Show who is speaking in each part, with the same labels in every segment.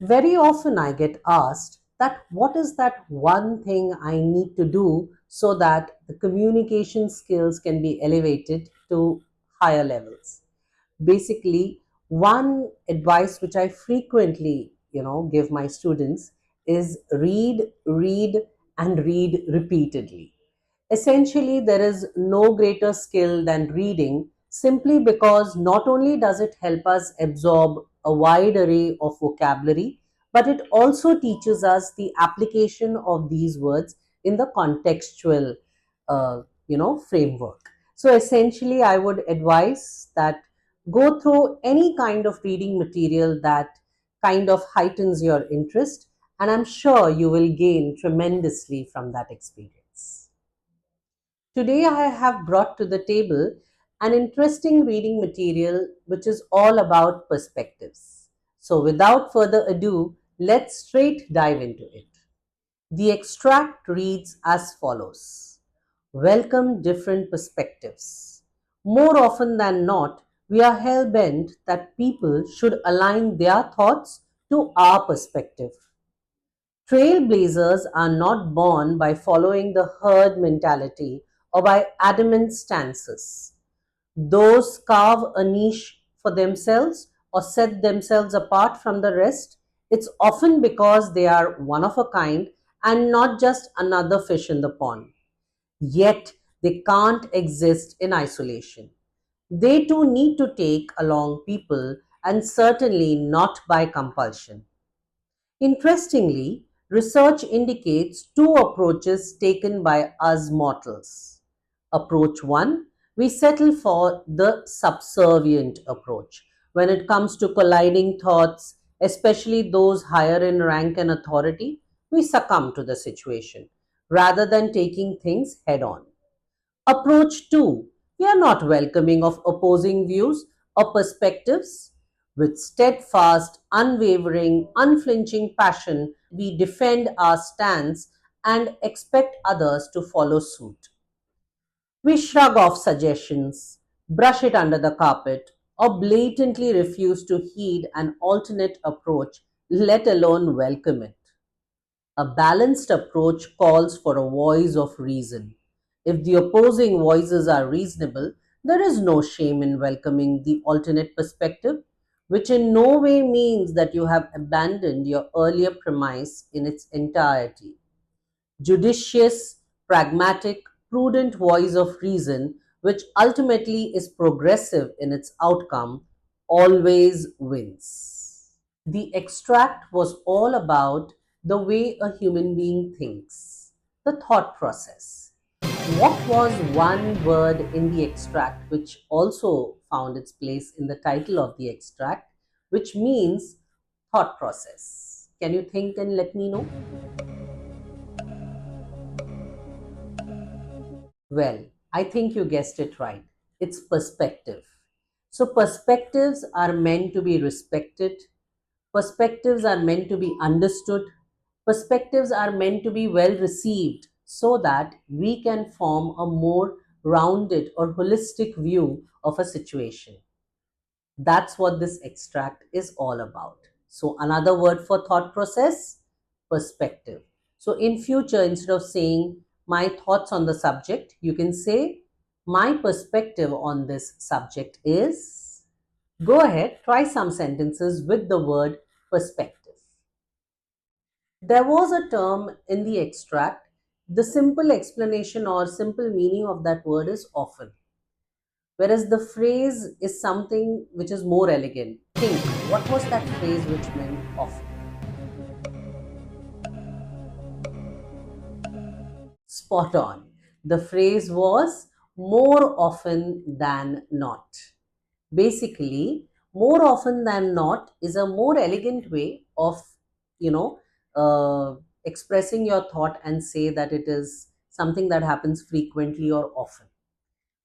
Speaker 1: Very often I get asked that what is that one thing I need to do so that the communication skills can be elevated to higher levels. Basically, one advice which I frequently, give my students is read and read repeatedly. Essentially, there is no greater skill than reading, simply because not only does it help us absorb a wide array of vocabulary, but it also teaches us the application of these words in the contextual, framework. So essentially, I would advise that go through any kind of reading material that kind of heightens your interest, and I'm sure you will gain tremendously from that experience. Today, I have brought to the table an interesting reading material which is all about perspectives. So, without further ado, let's straight dive into it. The extract reads as follows: Welcome different perspectives. More often than not, we are hell bent that people should align their thoughts to our perspective. Trailblazers are not born by following the herd mentality or by adamant stances. Those carve a niche for themselves or set themselves apart from the rest. It's often because they are one of a kind and not just another fish in the pond. Yet they can't exist in isolation. They too need to take along people, and certainly not by compulsion. Interestingly, research indicates two approaches taken by us mortals. Approach 1: we settle for the subservient approach. When it comes to colliding thoughts, especially those higher in rank and authority, we succumb to the situation rather than taking things head on. Approach 2: we are not welcoming of opposing views or perspectives. With steadfast, unwavering, unflinching passion, we defend our stance and expect others to follow suit. We shrug off suggestions, brush it under the carpet, or blatantly refuse to heed an alternate approach, let alone welcome it. A balanced approach calls for a voice of reason. If the opposing voices are reasonable, there is no shame in welcoming the alternate perspective, which in no way means that you have abandoned your earlier premise in its entirety. Judicious, pragmatic, prudent voice of reason, which ultimately is progressive in its outcome, always wins. The extract was all about the way a human being thinks, the thought process. What was one word in the extract which also found its place in the title of the extract, which means thought process? Can you think and let me know? Well, I think you guessed it right. It's perspective. So, perspectives are meant to be respected. Perspectives are meant to be understood. Perspectives are meant to be well received so that we can form a more rounded or holistic view of a situation. That's what this extract is all about. So, another word for thought process: perspective. So, in future, instead of saying my thoughts on the subject, you can say my perspective on this subject is. Go ahead, try some sentences with the word perspective. There was a term in the extract. The simple explanation or simple meaning of that word is often, whereas the phrase is something which is more elegant. Think, what was that phrase which meant often? Spot on. The phrase was more often than not. Basically, more often than not is a more elegant way of, you know, expressing your thought and say that it is something that happens frequently or often.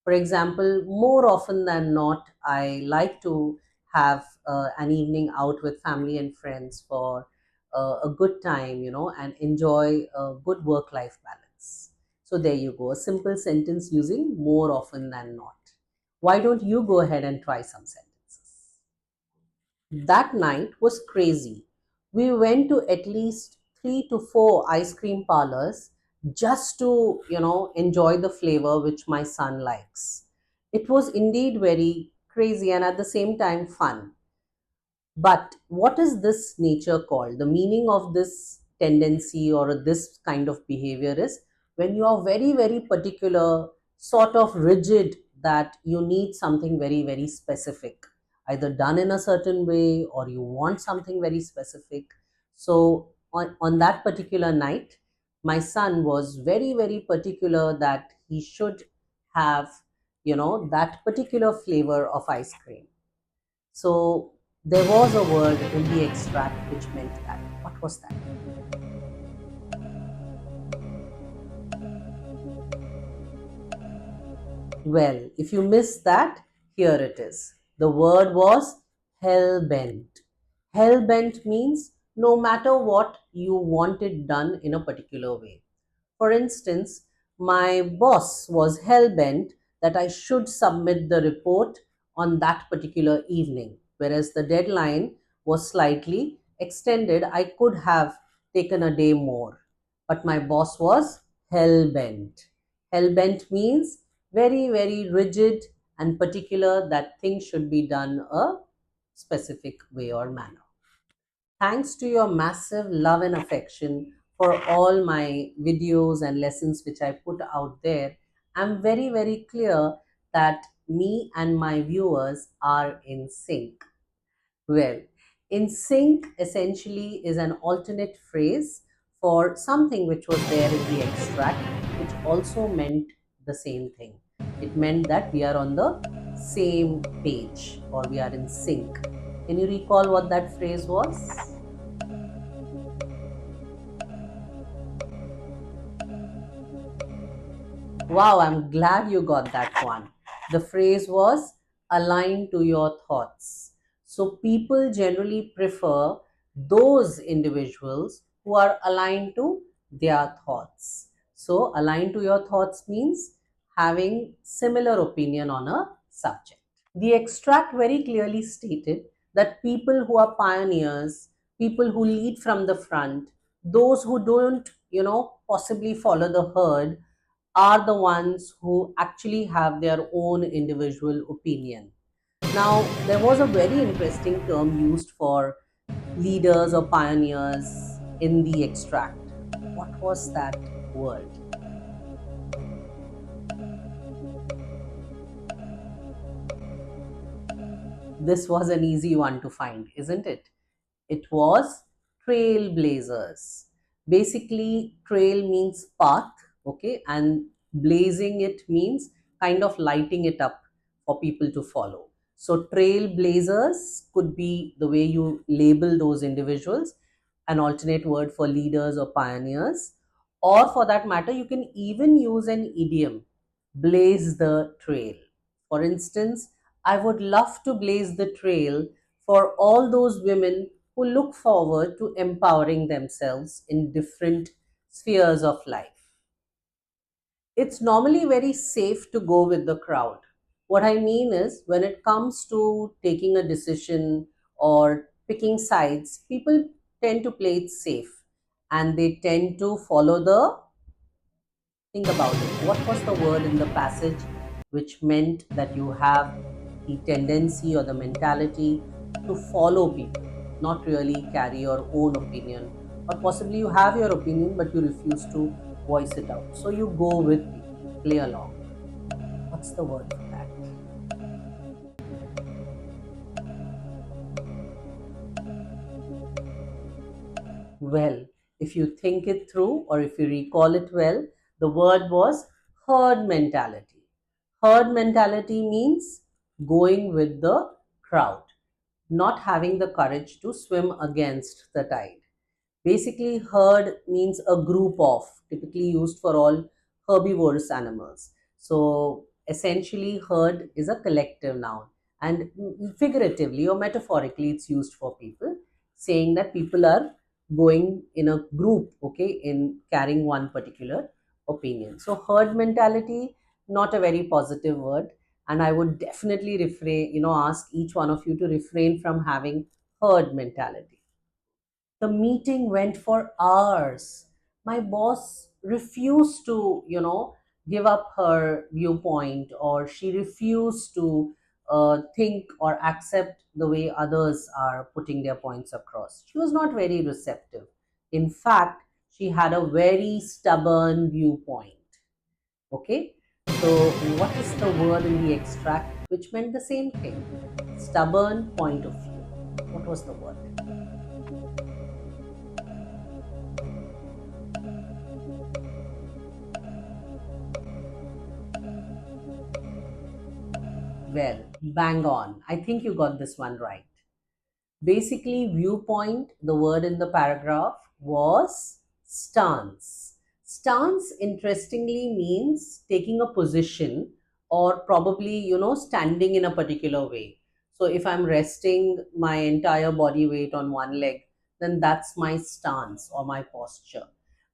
Speaker 1: For example, more often than not, I like to have an evening out with family and friends for a good time, and enjoy a good work life balance. So, there you go, a simple sentence using more often than not. Why don't you go ahead and try some sentences? That night was crazy. We went to at least 3 to 4 ice cream parlors just to, enjoy the flavor which my son likes. It was indeed very crazy and at the same time fun. But what is this nature called? The meaning of this tendency or this kind of behavior is when you are very, very particular, sort of rigid, that you need something very, very specific, either done in a certain way or you want something very specific. So, on that particular night, my son was very, very particular that he should have, that particular flavor of ice cream. So there was a word in the extract which meant that. What was that? Well, if you missed that, here it is. The word was hell bent. Hell bent means no matter what you want it done in a particular way. For instance, my boss was hell bent that I should submit the report on that particular evening, whereas the deadline was slightly extended. I could have taken a day more, but my boss was hell bent. Hell bent means very, very rigid and particular that things should be done a specific way or manner. Thanks to your massive love and affection for all my videos and lessons which I put out there, I'm very, very clear that me and my viewers are in sync. Well, in sync essentially is an alternate phrase for something which was there in the extract, which also meant the same thing. It meant that we are on the same page or we are in sync. Can you recall what that phrase was? Wow, I'm glad you got that one. The phrase was align to your thoughts. So people generally prefer those individuals who are aligned to their thoughts. So align to your thoughts means having similar opinion on a subject. The extract very clearly stated that people who are pioneers, people who lead from the front, those who don't, possibly follow the herd, are the ones who actually have their own individual opinion. Now, there was a very interesting term used for leaders or pioneers in the extract. What was that word? This was an easy one to find, isn't it? It was trailblazers. Basically, trail means path, okay, and blazing it means kind of lighting it up for people to follow. So, trailblazers could be the way you label those individuals, an alternate word for leaders or pioneers, or for that matter, you can even use an idiom, blaze the trail. For instance, I would love to blaze the trail for all those women who look forward to empowering themselves in different spheres of life. It's normally very safe to go with the crowd. What I mean is, when it comes to taking a decision or picking sides, people tend to play it safe and they tend to follow the. Think about it. What was the word in the passage which meant that you have the tendency or the mentality to follow people, not really carry your own opinion? Or possibly you have your opinion but you refuse to voice it out. So you go with people, play along. What's the word for that? Well, if you think it through or if you recall it well, the word was herd mentality. Herd mentality means going with the crowd, not having the courage to swim against the tide. Basically, herd means a group of, typically used for all herbivorous animals. So, essentially, herd is a collective noun, and figuratively or metaphorically, it's used for people, saying that people are going in a group, okay, in carrying one particular opinion. So, herd mentality, not a very positive word, and I would definitely refrain, ask each one of you to refrain from having herd mentality. The meeting went for hours. My boss refused to, give up her viewpoint, or she refused to think or accept the way others are putting their points across. She was not very receptive. In fact, she had a very stubborn viewpoint. Okay? So, what is the word in the extract which meant the same thing? Stubborn point of view. What was the word? Well, bang on. I think you got this one right. Basically, viewpoint, the word in the paragraph, was stance. Stance, interestingly, means taking a position, or probably, standing in a particular way. So if I'm resting my entire body weight on one leg, then that's my stance or my posture.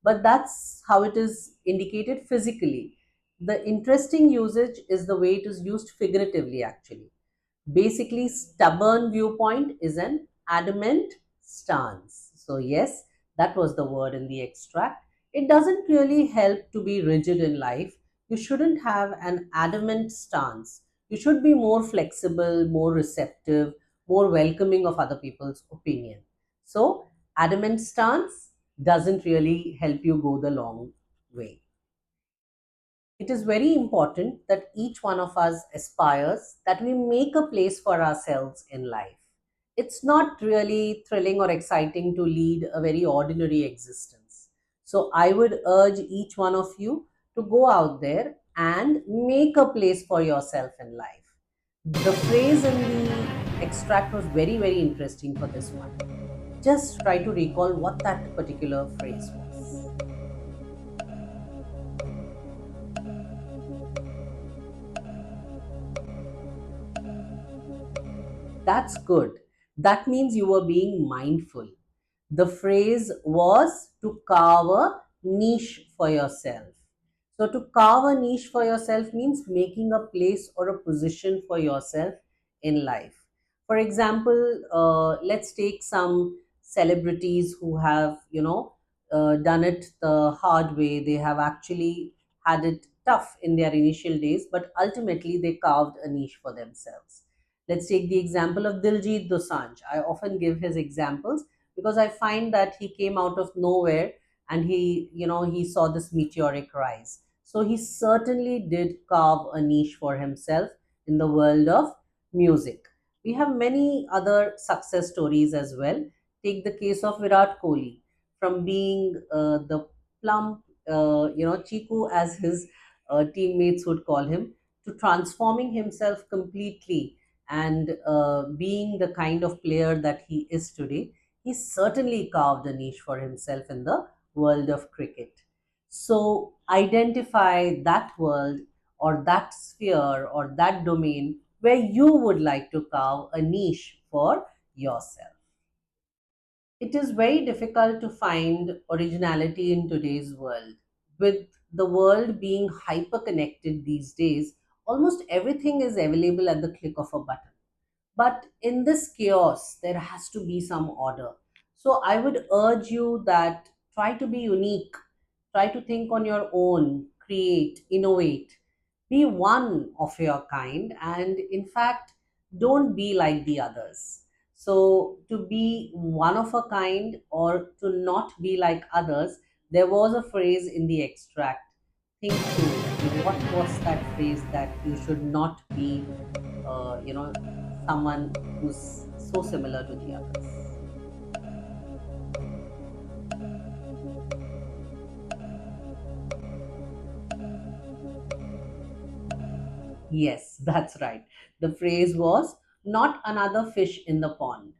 Speaker 1: But that's how it is indicated physically. The interesting usage is the way it is used figuratively, actually. Basically, stubborn viewpoint is an adamant stance. So, yes, that was the word in the extract. It doesn't really help to be rigid in life. You shouldn't have an adamant stance. You should be more flexible, more receptive, more welcoming of other people's opinion. So, adamant stance doesn't really help you go the long way. It is very important that each one of us aspires that we make a place for ourselves in life. It's not really thrilling or exciting to lead a very ordinary existence. So I would urge each one of you to go out there and make a place for yourself in life. The phrase in the extract was very, very interesting for this one. Just try to recall what that particular phrase was. That's good. That means you were being mindful. The phrase was to carve a niche for yourself. So, to carve a niche for yourself means making a place or a position for yourself in life. For example, let's take some celebrities who have, done it the hard way. They have actually had it tough in their initial days, but ultimately they carved a niche for themselves. Let's take the example of Diljit Dosanjh. I often give his examples because I find that he came out of nowhere and he saw this meteoric rise. So he certainly did carve a niche for himself in the world of music. We have many other success stories as well. Take the case of Virat Kohli, from being the plump, Chiku, as his teammates would call him, to transforming himself completely and being the kind of player that he is today. He certainly carved a niche for himself in the world of cricket. So, identify that world or that sphere or that domain where you would like to carve a niche for yourself. It is very difficult to find originality in today's world. With the world being hyper connected these days, almost everything is available at the click of a button. But in this chaos, there has to be some order. So I would urge you that try to be unique, try to think on your own, create, innovate, be one of your kind, and in fact, don't be like the others. So, to be one of a kind or to not be like others, there was a phrase in the extract. Think through what was that phrase that you should not be, someone who's so similar to the others. Yes, that's right. The phrase was not another fish in the pond.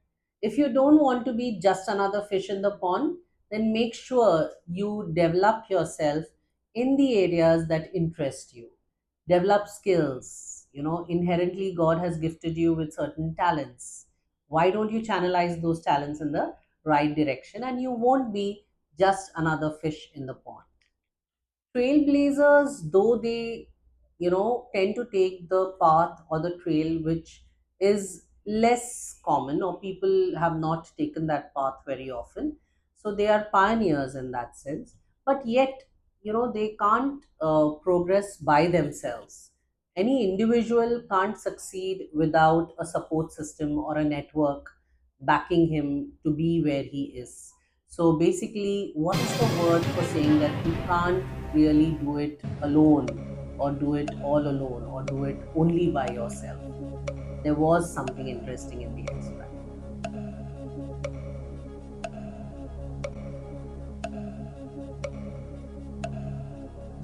Speaker 1: If you don't want to be just another fish in the pond, then make sure you develop yourself in the areas that interest you. Develop skills. Inherently, God has gifted you with certain talents. Why don't you channelize those talents in the right direction, and you won't be just another fish in the pond? Trailblazers, though they tend to take the path or the trail which is less common, or people have not taken that path very often. So they are pioneers in that sense. But yet, they can't progress by themselves. Any individual can't succeed without a support system or a network backing him to be where he is. So basically, what is the word for saying that you can't really do it alone, or do it all alone, or do it only by yourself? There was something interesting in the extract.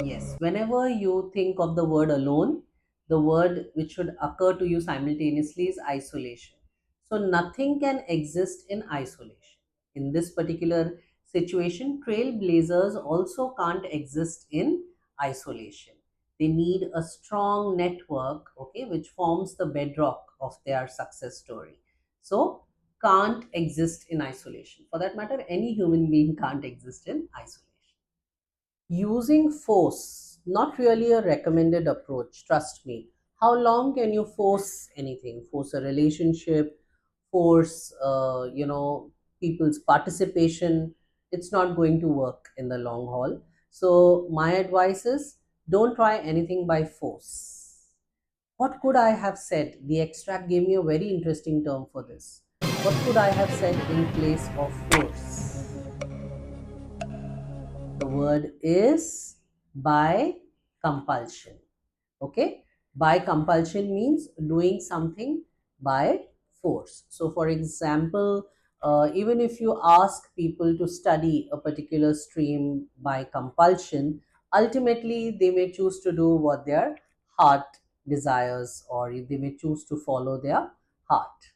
Speaker 1: Yes, whenever you think of the word alone, the word which should occur to you simultaneously is isolation. So nothing can exist in isolation. In this particular situation, trailblazers also can't exist in isolation. They need a strong network, okay, which forms the bedrock of their success story. So can't exist in isolation. For that matter, any human being can't exist in isolation. Using force, not really a recommended approach, trust me. How long can you force anything? Force a relationship, force, people's participation. It's not going to work in the long haul. So, my advice is don't try anything by force. What could I have said? The extract gave me a very interesting term for this. What could I have said in place of force? The word is by compulsion. Okay, by compulsion means doing something by force. So for example, even if you ask people to study a particular stream by compulsion, ultimately they may choose to do what their heart desires, or they may choose to follow their heart.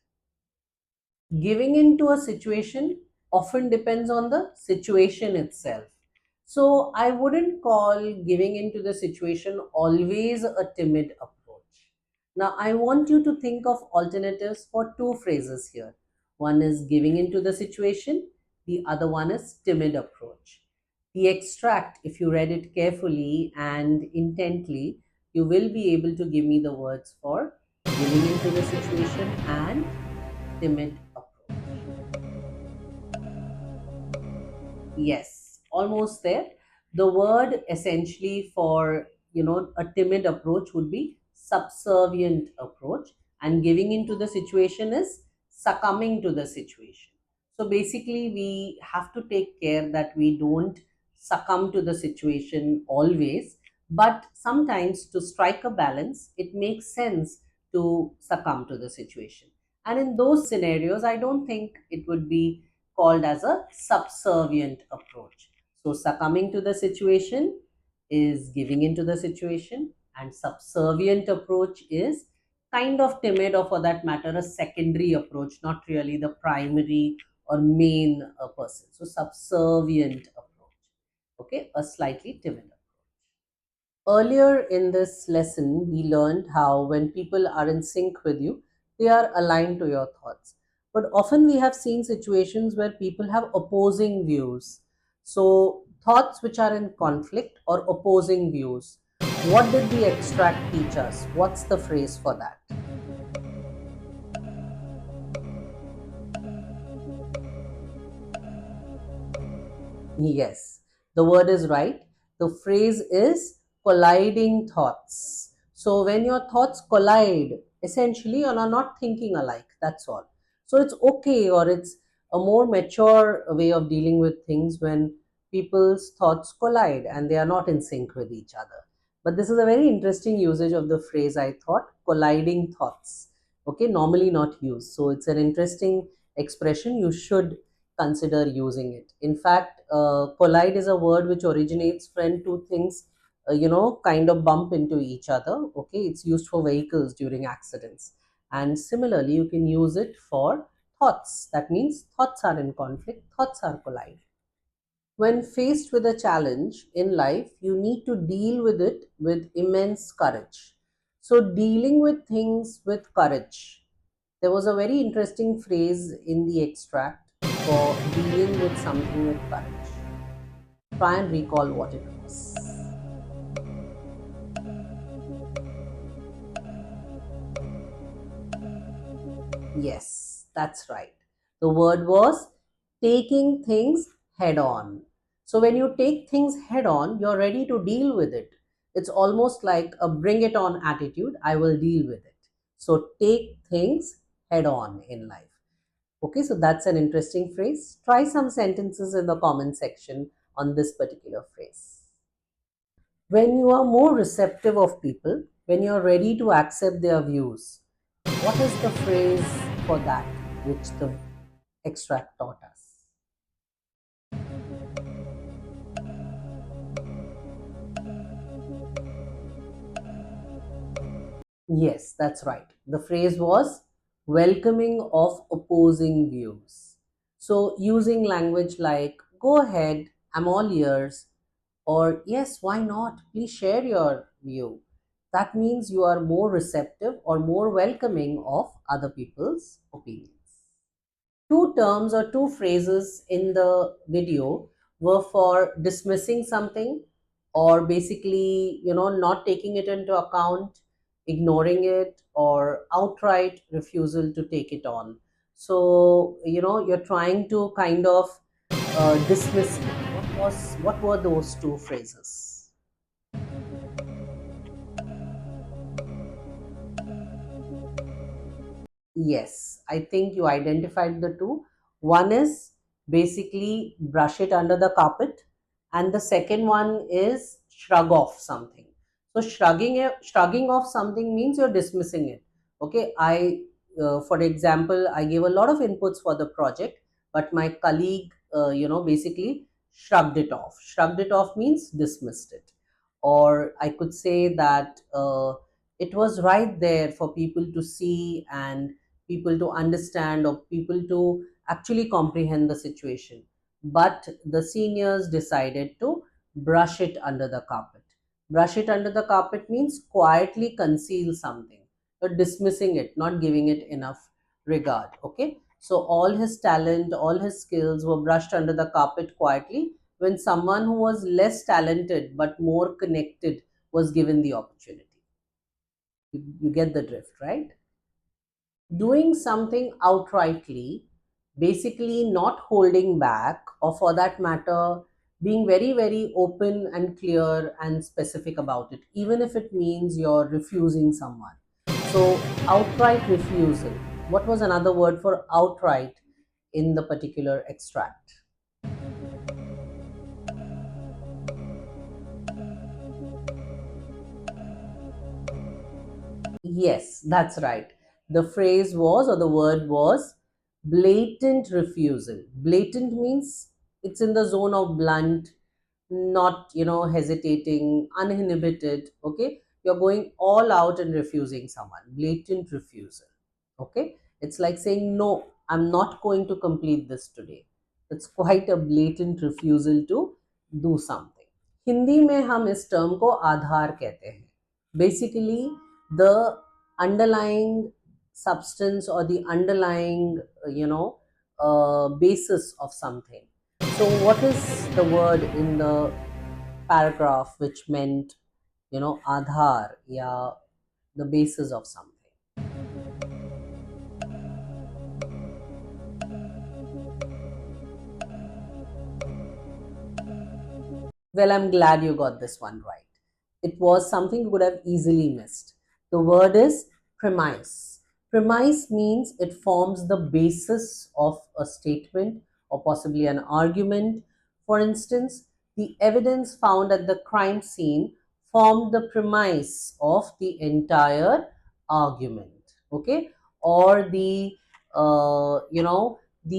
Speaker 1: Giving into a situation often depends on the situation itself. So I wouldn't call giving into the situation always a timid approach. Now I want you to think of alternatives for two phrases here. One is giving into the situation, the other one is timid approach. The extract, if you read it carefully and intently, you will be able to give me the words for giving into the situation and timid approach. Yes, almost there. The word essentially for, a timid approach would be subservient approach, and giving into the situation is succumbing to the situation. So basically, we have to take care that we don't succumb to the situation always, but sometimes to strike a balance, it makes sense to succumb to the situation. And in those scenarios, I don't think it would be called as a subservient approach. So, succumbing to the situation is giving into the situation, and subservient approach is kind of timid, or for that matter, a secondary approach, not really the primary or main person. So, subservient approach, okay, a slightly timid approach. Earlier in this lesson, we learned how when people are in sync with you, they are aligned to your thoughts. But often we have seen situations where people have opposing views. So, thoughts which are in conflict or opposing views. What did the extract teach us? What's the phrase for that? Yes, the word is right. The phrase is colliding thoughts. So when your thoughts collide, essentially you are not thinking alike. That's all. So it's okay, or it's a more mature way of dealing with things when people's thoughts collide and they are not in sync with each other. But this is a very interesting usage of the phrase, I thought, colliding thoughts. Okay, normally not used. So it's an interesting expression. You should consider using it. In fact, collide is a word which originates when two things, kind of bump into each other. Okay, it's used for vehicles during accidents. And similarly, you can use it for thoughts. That means thoughts are in conflict, thoughts are collide. When faced with a challenge in life, you need to deal with it with immense courage. So, dealing with things with courage. There was a very interesting phrase in the extract for dealing with something with courage. Try and recall what it was. Yes, that's right. The word was taking things head on. So when you take things head on, you're ready to deal with it. It's almost like a bring it on attitude. I will deal with it. So take things head on in life. Okay, so that's an interesting phrase. Try some sentences in the comment section on this particular phrase. When you are more receptive of people, when you're ready to accept their views, what is the phrase for that which the extract taught us? Yes, that's right. The phrase was welcoming of opposing views. So, using language like go ahead, I'm all ears, or yes, why not? Please share your view. That means you are more receptive or more welcoming of other people's opinions. Two terms or two phrases in the video were for dismissing something, or basically, not taking it into account, ignoring it, or outright refusal to take it on. So, you're trying to kind of dismiss it. What were those two phrases? Yes, I think you identified the two. One is basically brush it under the carpet, and the second one is shrug off something. So shrugging off something means you're dismissing it. Okay, for example, I gave a lot of inputs for the project, but my colleague, basically shrugged it off. Shrugged it off means dismissed it. Or I could say that it was right there for people to see and people to understand or people to actually comprehend the situation. But the seniors decided to brush it under the carpet. Brush it under the carpet means quietly conceal something, but dismissing it, not giving it enough regard. Okay. So all his talent, all his skills were brushed under the carpet quietly when someone who was less talented but more connected was given the opportunity. You get the drift, right? Doing something outrightly, basically not holding back, or for that matter, being very, very open and clear and specific about it, even if it means you're refusing someone. So, outright refusal. What was another word for outright in the particular extract? Yes, that's right. The phrase was, or the word was, blatant refusal. Blatant means it's in the zone of blunt, not, hesitating, uninhibited. Okay. You're going all out and refusing someone. Blatant refusal. Okay. It's like saying, no, I'm not going to complete this today. It's quite a blatant refusal to do something. Hindi में हम इस term को आधार कहते हैं. Basically, the underlying substance or the underlying basis of something. So what is the word in the paragraph which meant आधार या the basis of something? Well, I'm glad you got this one right. It was something you could have easily missed. The word is premise. Premise means it forms the basis of a statement or possibly an argument. For instance, the evidence found at the crime scene formed the premise of the entire argument. Okay, or the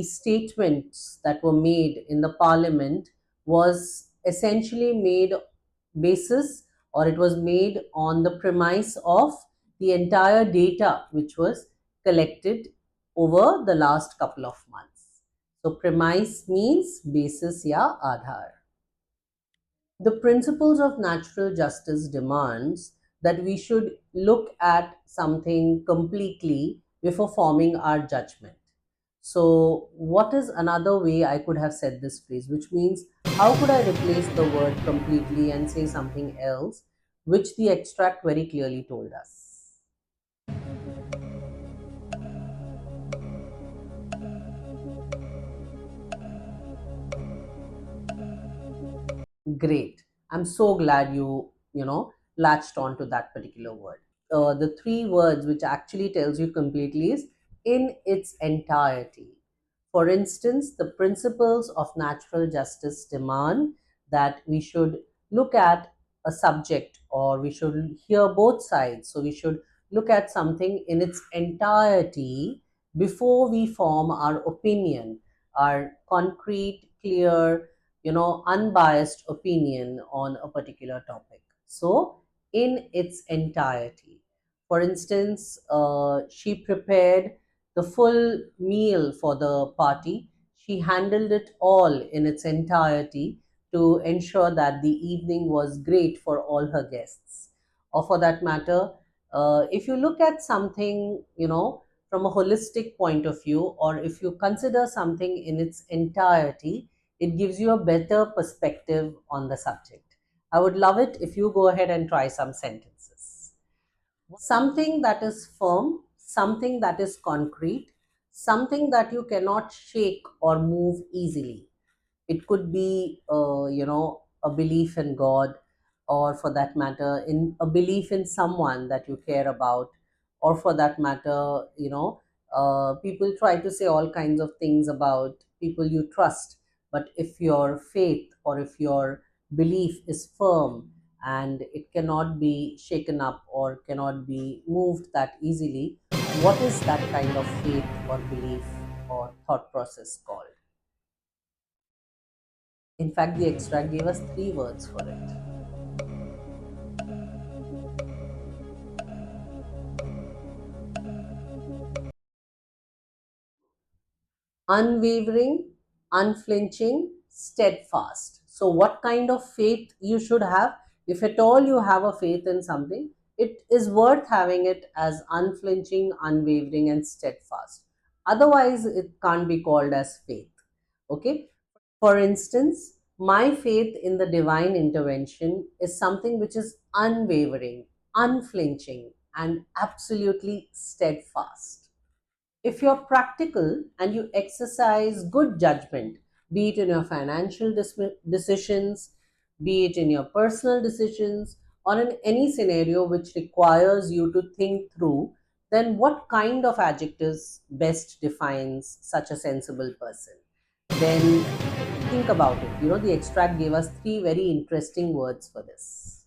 Speaker 1: statements that were made in the parliament was essentially made basis, or it was made on the premise of the entire data which was collected over the last couple of months. So premise means basis ya aadhar. The principles of natural justice demands that we should look at something completely before forming our judgment. So, what is another way I could have said this phrase, which means how could I replace the word completely and say something else, which the extract very clearly told us? Great. I'm so glad you latched on to that particular word. The three words which actually tells you completely is in its entirety. For instance, the principles of natural justice demand that we should look at a subject, or we should hear both sides. So we should look at something in its entirety before we form our opinion, our concrete, clear, unbiased opinion on a particular topic. So, in its entirety. For instance, she prepared the full meal for the party. She handled it all in its entirety to ensure that the evening was great for all her guests. Or for that matter, if you look at something, from a holistic point of view, or if you consider something in its entirety, it gives you a better perspective on the subject. I would love it if you go ahead and try some sentences. Something that is firm, something that is concrete, something that you cannot shake or move easily. It could be a belief in God, or for that matter in a belief in someone that you care about, or for that matter, people try to say all kinds of things about people you trust. But if your faith or if your belief is firm and it cannot be shaken up or cannot be moved that easily, what is that kind of faith or belief or thought process called? In fact, the extract gave us three words for it: unwavering, unflinching, steadfast. So, what kind of faith you should have? If at all you have a faith in something, it is worth having it as unflinching, unwavering, and steadfast. Otherwise, it can't be called as faith. Okay. For instance, my faith in the divine intervention is something which is unwavering, unflinching, and absolutely steadfast. If you're practical and you exercise good judgment, be it in your financial decisions, be it in your personal decisions, or in any scenario which requires you to think through, then what kind of adjectives best defines such a sensible person? Then think about it. The extract gave us three very interesting words for this.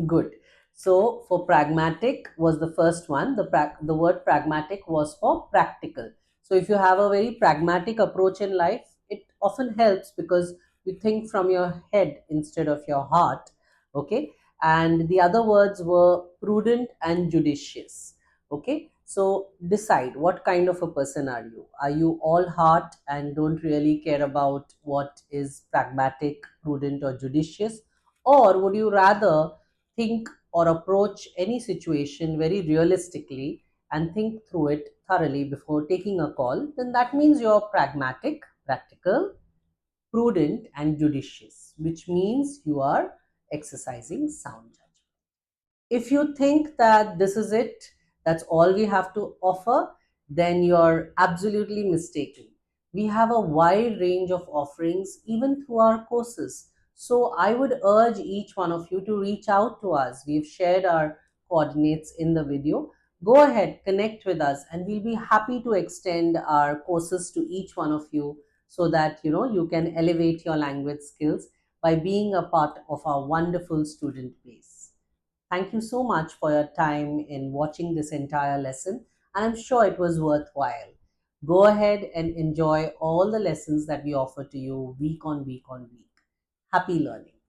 Speaker 1: Good. So for pragmatic was the first one. The word pragmatic was for practical. So if you have a very pragmatic approach in life, it often helps because you think from your head instead of your heart. Okay. And the other words were prudent and judicious. Okay. So decide what kind of a person are you? Are you all heart and don't really care about what is pragmatic, prudent, or judicious? Or would you rather think or approach any situation very realistically and think through it thoroughly before taking a call? Then that means you're pragmatic, practical, prudent, and judicious, which means you are exercising sound judgment. If you think that this is it, that's all we have to offer, then you're absolutely mistaken. We have a wide range of offerings even through our courses. So I would urge each one of you to reach out to us. We've shared our coordinates in the video. Go ahead, connect with us, and we'll be happy to extend our courses to each one of you so that you can elevate your language skills by being a part of our wonderful student base. Thank you so much for your time in watching this entire lesson, and I'm sure it was worthwhile. Go ahead and enjoy all the lessons that we offer to you week on week on week. Happy learning.